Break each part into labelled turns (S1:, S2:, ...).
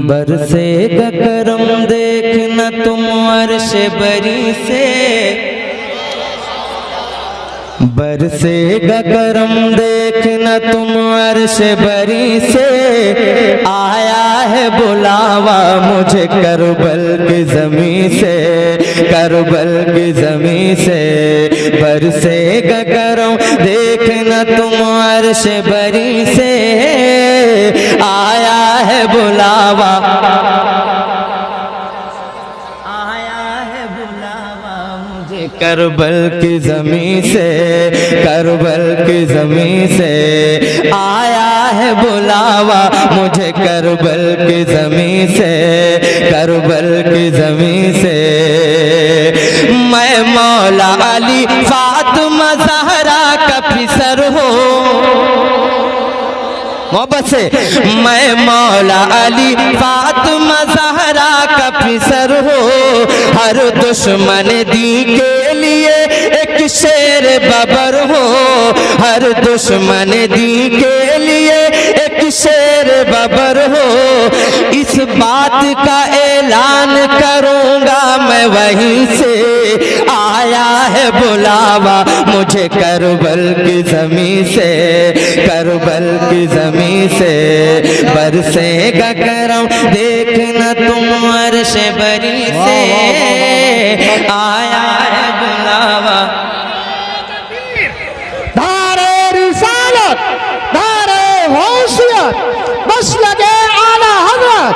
S1: बरसेगा करम देखना तुम अर्श बरी से, बरसेगा करम देखना तुम अर्श बरी से। आया है बुलावा मुझे करबल की ज़मीं से, करबल की ज़मीं से। बरसेगा करम देखना तुम अर्श बरी से। आया है बुलावा, करबल की ज़मीं से, करबल की ज़मीं से। आया है बुलावा मुझे करबल की ज़मीं से, करबल की ज़मीं से। मैं मौला अली फातिमा ज़हरा का फिसर हो मोहब्बत से। मैं मौला अली फातिमा ज़हरा का फिसर हो, हर दुश्मन दी के लिए एक शेर बबर हो, हर दुश्मन दी के लिए एक शेर बबर हो। इस बात का ऐलान करूंगा मैं वहीं से। आया है बुलावा मुझे करबल की ज़मीं से, करबल की ज़मीं से। बरसेगा करम देखना तुम अर्श बरी से। आया है बुलावा।
S2: धारे रिसालत, धारे होशियत, बस लगे आला हज़रत।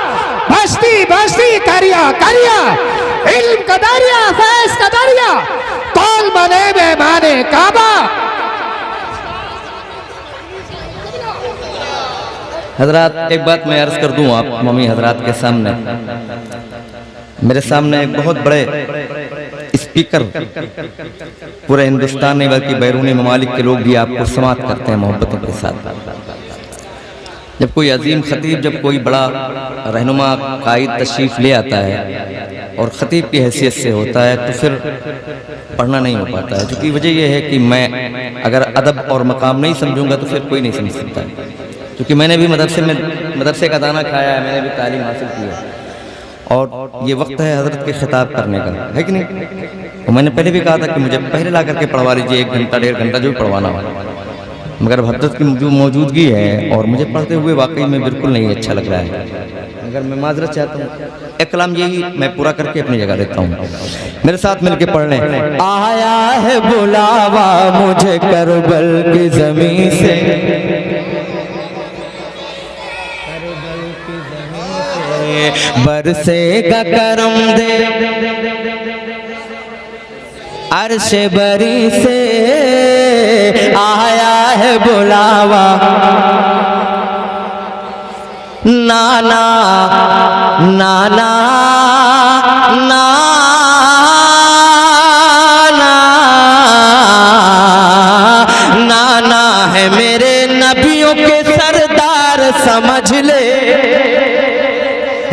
S2: बस्ती बस्ती करिया करिया, इल्म का दरिया फैज़ का दरिया, तौल बने मेहमाने काबा।
S1: हजरात एक बात मैं अर्ज कर दूं आप मम्मी हजरात के सामने। मेरे सामने एक बहुत बड़े स्पीकर पूरे हिंदुस्तान नहीं बल्कि बैरूनी ममालिक के लोग भी आपको समात करते हैं मोहब्बतों के साथ। जब कोई अजीम खतीब, जब कोई बड़ा रहनुमा कायद तशरीफ़ ले आता है और ख़तीब की हैसियत से होता है तो फिर पढ़ना नहीं हो पाता है। क्योंकि वजह यह है कि मैं अगर अदब और मकाम नहीं समझूंगा तो फिर कोई नहीं समझ सकता है। क्योंकि मैंने भी मदरसे का दाना खाया है, मैंने भी तालीम हासिल की है और ये वक्त है हज़रत के खिताब करने का, है कि नहीं। तो मैंने पहले भी कहा था कि मुझे पहले ला करके पढ़वा लीजिए, 1 घंटा 1.5 घंटा जो भी पढ़वाना हो। मगर हज़रत की जो मौजूदगी है और मुझे पढ़ते हुए वाकई में बिल्कुल नहीं अच्छा लग रहा है। अगर मैं माजरत चाहता हूँ, एक कलाम यही मैं पूरा करके अपनी जगह देता हूँ। मेरे साथ मिलके पढ़ लें। आया है बुलावा मुझे करबल की ज़मीं से, बरसेगा करम दे अर्श बरी से। आया है बुलावा नाना नाना नाना है मेरे नबियों के सरदार समझ ले।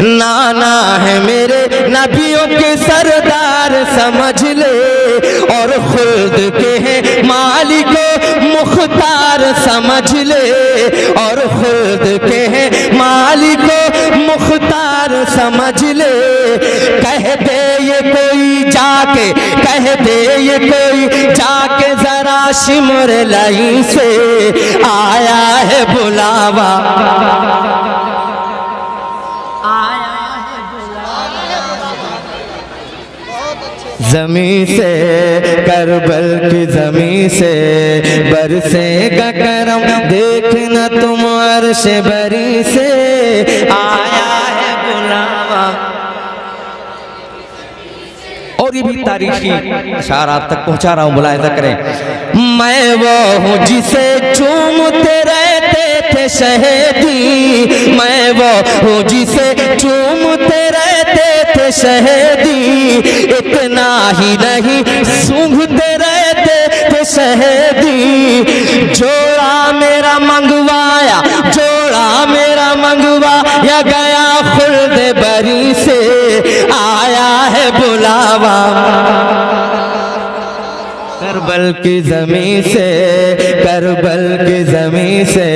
S1: नाना है मेरे नबियों के सरदार समझ ले। और खुल्द के हैं मालिक मुख्तार समझ ले। और खुल्द के हैं मालिक मुख्तार समझ ले। कह दे ये कोई जाके, कह दे ये कोई जाके जरा शिमर लाई से। आया है बुलावा, ज़मीं से, करबल की ज़मीं से। बरसेगा करम देखना तुम अर्श बरी से। आया है बुलावा। और ये भी तारीखी अशार आप तक पहुंचा रहा हूं, मुलाहिज़ा करें। मैं वो हूँ जिसे चूमते रहते थे शहीदी। मैं वो हूँ जिसे चूमते रहते थे शहीदी। इतना ही नहीं सूंघते रहते थे शहीदी। जोड़ा मेरा मंगवाया, जोड़ा मेरा मंगवाया गया खुल्द बरी से। आया है बुलावा करबल की ज़मीं से, करबल की ज़मीं से।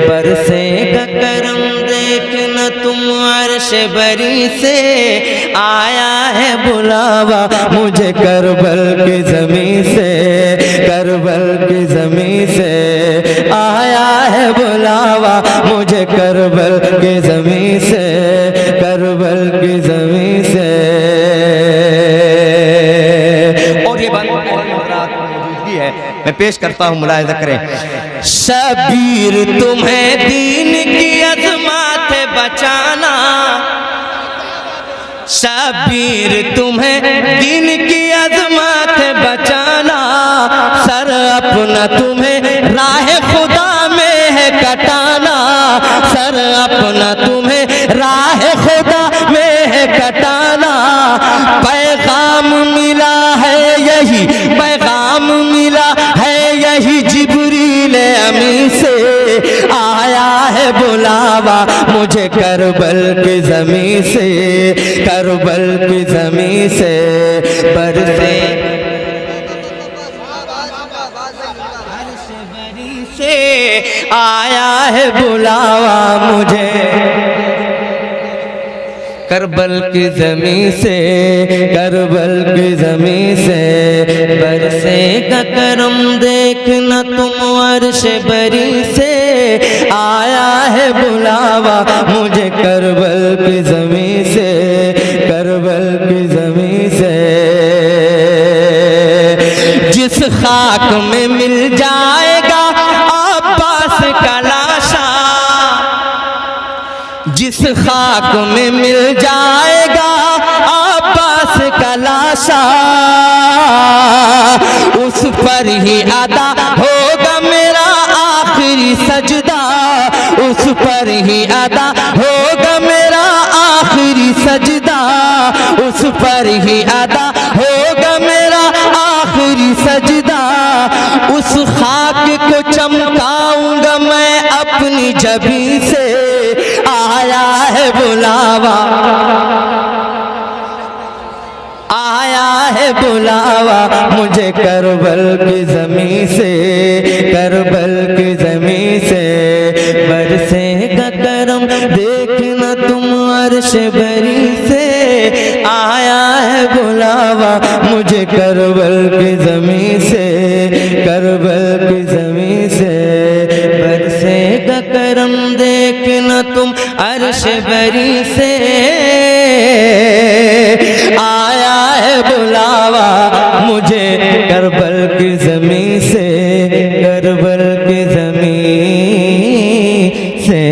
S1: बरसेगा करम देखना तुम अर्श बरी से, आया है बुलावा मुझे करबल की ज़मीं से, करबल की ज़मीं से आया है बुलावा मुझे करबल की ज़मीं से, करबल की ज़मीं से। और ये बात मौजूदगी है, मैं पेश करता हूँ, मुलाहिज़ा करें। शबीर तुम्हें दीन की अज़मत बचाना, शबीर तुम्हें दीन की अज़मत बचाना, सर अपना तुम्हें राह खुदा में है कटाना, सर अपना तुम्हें राह खुदा में है कटाना। पैगाम मिला है यही, पैगाम मिला है यही जिब्रील अमीन से, आया है बुलावा मुझे करबल की ज़मीं से, करबल की ज़मीं से बरसे से आया है बुलावा मुझे करबल की ज़मीं से, करबल की ज़मीं से बरसेगा करम देखना तुम अर्श बरी से, आया है बुलावा मुझे करबल की ज़मीं से, करबल की ज़मीं से। जिस खाक में मिल जाएगा अब्बास का लाशा, जिस खाक में मिल जाएगा अब्बास का लाशा, उस पर ही अदा होगा मेरा आखिरी सजदा, उस पर ही अदा होगा मेरा आखिरी सजदा, उस पर ही अदा होगा मेरा आखिरी सजदा। उस खाक को चमकाऊंगा मैं अपनी जबीं से, आया है बुलावा, आया है बुलावा मुझे करबल की ज़मीं से, करबल की ज़मीं से बरसेगा करम देखना तुम अर्श बरी से, आया है बुलावा मुझे करबल की ज़मीं से, करबल की ज़मीं से बरसेगा करम देखना तुम अर्श बरी से, आया है बुलावा मुझे करबल की ज़मीं से, करबल की ज़मीं से।